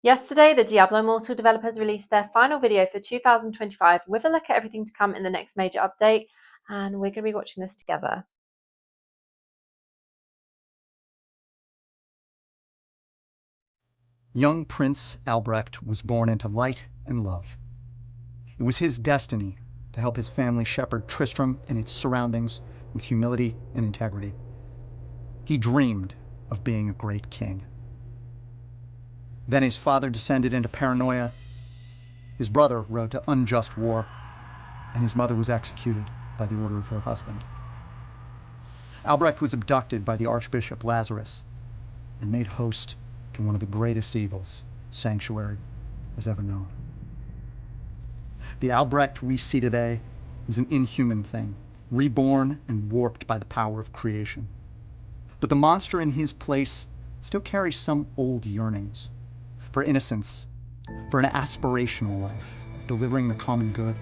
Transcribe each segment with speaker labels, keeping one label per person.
Speaker 1: Yesterday, the Diablo Immortal developers released their final video for 2025 with a look at everything to come in the next major update, and we're going to be watching this together.
Speaker 2: Young Prince Albrect was born into light and love. It was his destiny to help his family shepherd Tristram and its surroundings with humility and integrity. He dreamed of being a great king. Then his father descended into paranoia, his brother rode to unjust war, and his mother was executed by the order of her husband. Albrect was abducted by the Archbishop Lazarus and made host to one of the greatest evils Sanctuary has ever known. The Albrect we see today is an inhuman thing, reborn and warped by the power of creation. But the monster in his place still carries some old yearnings for innocence, for an aspirational life, delivering the common good,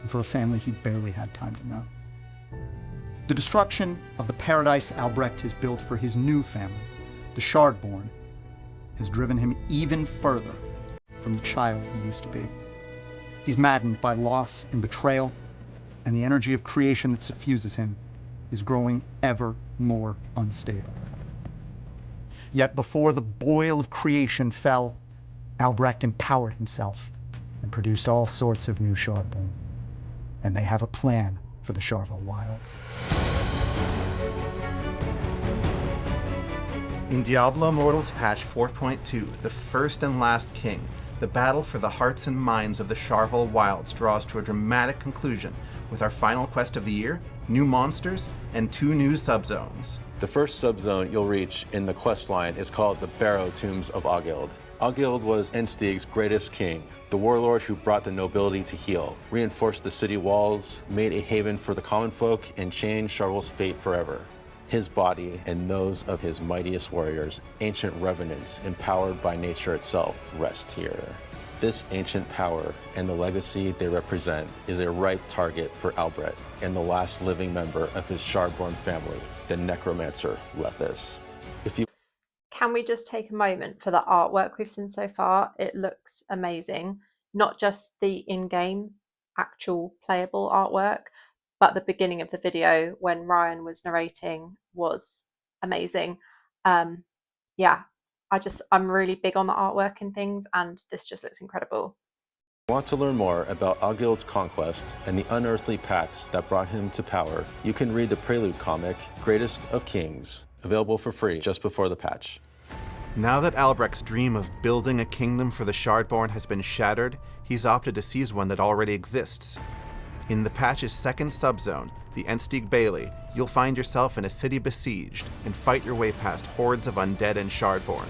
Speaker 2: and for a family he barely had time to know. The destruction of the paradise Albrect has built for his new family, the Shardborn, has driven him even further from the child he used to be. He's maddened by loss and betrayal, and the energy of creation that suffuses him is growing ever more unstable. Yet before the boil of creation fell, Albrect empowered himself and produced all sorts of new Shardborn. And they have a plan for the Sharval Wilds.
Speaker 3: In Diablo Immortal's patch 4.2, the first and last king, the battle for the hearts and minds of the Sharval Wilds draws to a dramatic conclusion with our final quest of the year, new monsters, and 2 new subzones.
Speaker 4: The first subzone you'll reach in the questline is called the Barrow Tombs of Oghild. Oghild was Enstig's greatest king, the warlord who brought the nobility to heel, reinforced the city walls, made a haven for the common folk, and changed Sharval's fate forever. His body and those of his mightiest warriors, ancient revenants empowered by nature itself, rest here. This ancient power and the legacy they represent is a ripe target for Albrect and the last living member of his Shardborn family, the Necromancer Lethis.
Speaker 1: Can we just take a moment for the artwork we've seen so far? It looks amazing. Not just the in-game actual playable artwork, but the beginning of the video when Ryan was narrating was amazing. Yeah, I'm really big on the artwork and things, and this just looks incredible.
Speaker 4: If you want to learn more about Oghild's conquest and the unearthly pacts that brought him to power, you can read the prelude comic, Greatest of Kings, available for free just before the patch.
Speaker 3: Now that Albrecht's dream of building a kingdom for the Shardborn has been shattered, he's opted to seize one that already exists. In the patch's second subzone, the Enstig Bailey, you'll find yourself in a city besieged and fight your way past hordes of undead and Shardborn,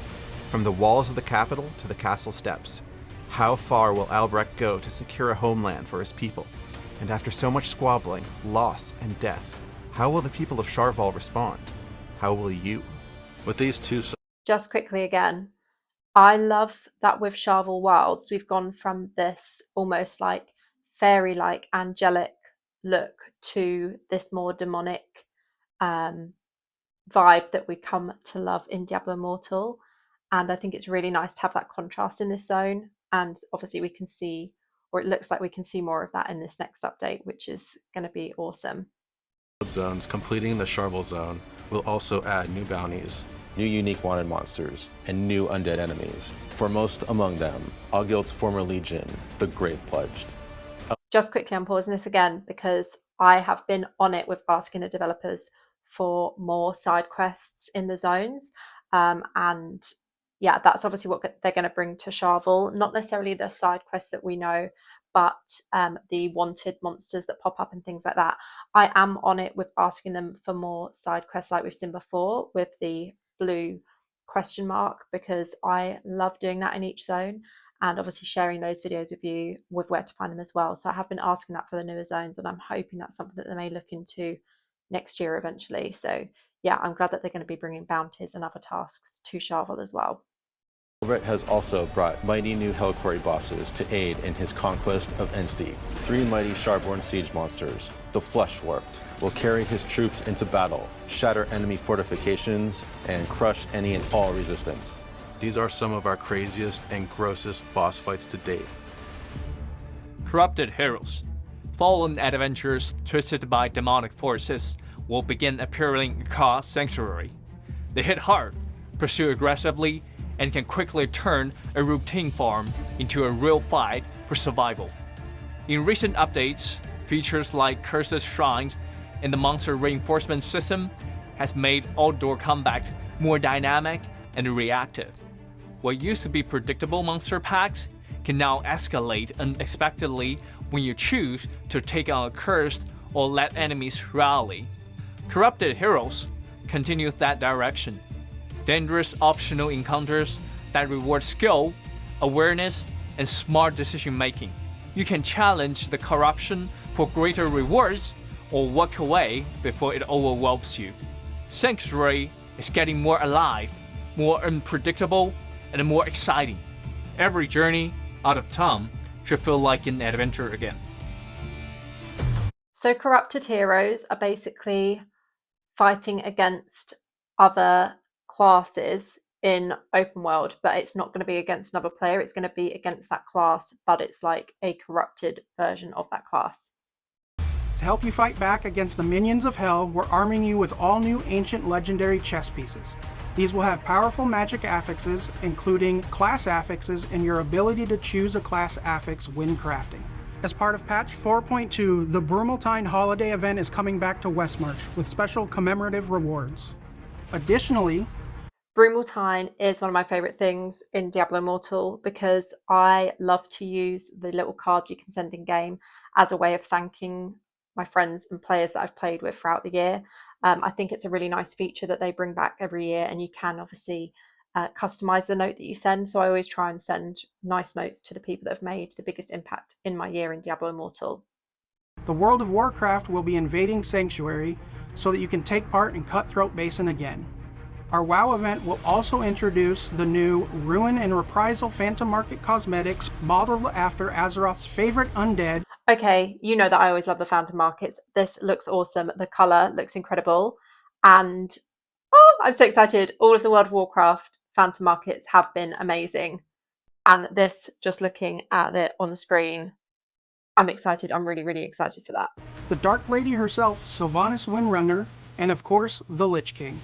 Speaker 3: from the walls of the capital to the castle steps. How far will Albrect go to secure a homeland for his people? And after so much squabbling, loss, and death, how will the people of Sharval respond? How will you?
Speaker 4: With these two
Speaker 1: Just quickly again, I love that with Sharval Wilds, we've gone from this almost like fairy-like angelic look to this more demonic vibe that we come to love in Diablo Immortal. And I think it's really nice to have that contrast in this zone. And obviously we can see, or it looks like we can see more of that in this next update, which is going to be awesome.
Speaker 4: Zones completing the Sharval zone will also add new bounties, new unique wanted monsters, and new undead enemies. Foremost among them, Oghild's former legion, the Grave Pledged.
Speaker 1: Just quickly, I'm pausing this again because I have been on it with asking the developers for more side quests in the zones. And yeah, that's obviously what they're going to bring to Sharval. Not necessarily the side quests that we know, but the wanted monsters that pop up and things like that. I am on it with asking them for more side quests like we've seen before with the blue question mark, because I love doing that in each zone, and obviously sharing those videos with you with where to find them as well. So I have been asking that for the newer zones, and I'm hoping that's something that they may look into next year eventually. So yeah, I'm glad that they're going to be bringing bounties and other tasks to Sharval as well.
Speaker 4: Albrect has also brought mighty new Hellquarry bosses to aid in his conquest of Enstig. 3 mighty Sharborn siege monsters, the Flesh-Warped, will carry his troops into battle, shatter enemy fortifications, and crush any and all resistance. These are some of our craziest and grossest boss fights to date.
Speaker 5: Corrupted heroes. Fallen adventurers twisted by demonic forces will begin appearing across Sanctuary. They hit hard, pursue aggressively, and can quickly turn a routine farm into a real fight for survival. In recent updates, features like Cursed Shrines and the monster reinforcement system has made outdoor combat more dynamic and reactive. What used to be predictable monster packs can now escalate unexpectedly when you choose to take on a curse or let enemies rally. Corrupted heroes continue that direction. Dangerous optional encounters that reward skill, awareness, and smart decision making. You can challenge the corruption for greater rewards or walk away before it overwhelms you. Sanctuary is getting more alive, more unpredictable, and more exciting. Every journey out of town should feel like an adventure again.
Speaker 1: So corrupted heroes are basically fighting against other classes in open world, but it's not going to be against another player, it's going to be against that class, but it's like a corrupted version of that class.
Speaker 6: To help you fight back against the minions of hell, we're arming you with all new ancient legendary chess pieces. These will have powerful magic affixes, including class affixes and your ability to choose a class affix when crafting. As part of patch 4.2, the Brumaltine holiday event is coming back to Westmarch with special commemorative rewards. Additionally,
Speaker 1: Brumaltine is one of my favorite things in Diablo Immortal because I love to use the little cards you can send in game as a way of thanking my friends and players that I've played with throughout the year. I think it's a really nice feature that they bring back every year, and you can obviously customize the note that you send. So I always try and send nice notes to the people that have made the biggest impact in my year in Diablo Immortal.
Speaker 6: the World of Warcraft will be invading Sanctuary so that you can take part in Cutthroat Basin again. Our WoW event will also introduce the new Ruin and Reprisal Phantom Market cosmetics modeled after Azeroth's favorite undead.
Speaker 1: Okay, you know that I always love the Phantom Markets. This looks awesome. The colour looks incredible. And I'm so excited. All of the World of Warcraft Phantom Markets have been amazing. And this, just looking at it on the screen, I'm excited. I'm really, really excited for that.
Speaker 6: The Dark Lady herself, Sylvanas Windrunner, and of course, the Lich King.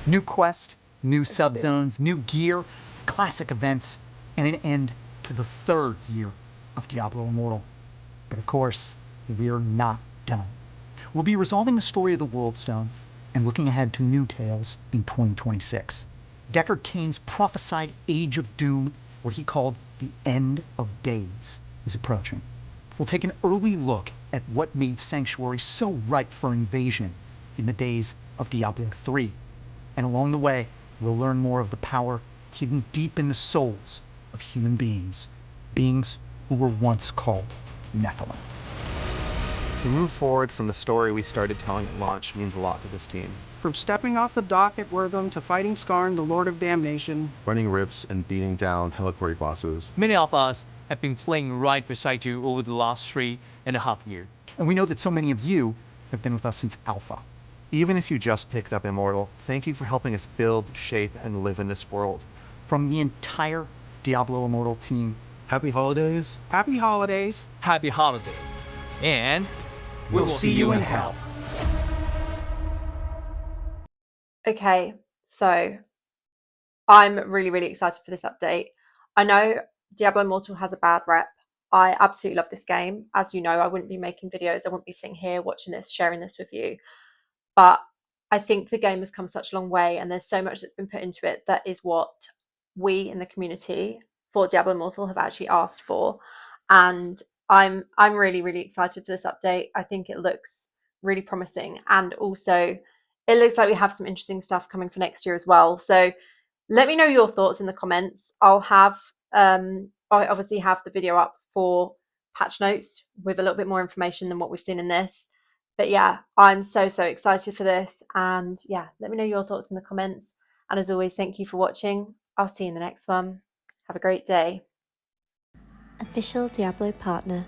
Speaker 2: New quest, new subzones, new gear, classic events, and an end to the third year of Diablo Immortal. But of course, we're not done. We'll be resolving the story of the World Stone and looking ahead to new tales in 2026. Deckard Cain's prophesied Age of Doom, what he called the End of Days, is approaching. We'll take an early look at what made Sanctuary so ripe for invasion in the days of Diablo 3. And along the way, we'll learn more of the power hidden deep in the souls of human beings, beings who were once called Nephilim.
Speaker 3: To move forward from the story we started telling at launch means a lot to this team.
Speaker 6: From stepping off the dock at Wortham to fighting Skarn, the Lord of Damnation,
Speaker 4: Running rifts and beating down Helliquary bosses.
Speaker 5: Many of us have been playing right beside you over the last 3.5 years.
Speaker 2: And we know that so many of you have been with us since Alpha.
Speaker 3: Even if you just picked up Immortal, thank you for helping us build, shape, and live in this world.
Speaker 2: From the entire Diablo Immortal team,
Speaker 4: Happy holidays.
Speaker 6: Happy Holidays.
Speaker 5: Happy holiday. And
Speaker 6: We'll see you in hell.
Speaker 1: Okay, so I'm really, really excited for this update. I know Diablo Immortal has a bad rep. I absolutely love this game. As you know, I wouldn't be making videos. I wouldn't be sitting here watching this, sharing this with you. But I think the game has come such a long way, and there's so much that's been put into it that is what we in the community for Diablo Immortal have actually asked for. And I'm really, really excited for this update. I think it looks really promising, and also it looks like we have some interesting stuff coming for next year as well. So let me know your thoughts in the comments. I'll have I obviously have the video up for patch notes with a little bit more information than what we've seen in this. But yeah, I'm so excited for this. And yeah, let me know your thoughts in the comments. And as always, thank you for watching. I'll see you in the next one. Have a great day.
Speaker 7: Official Diablo Partner.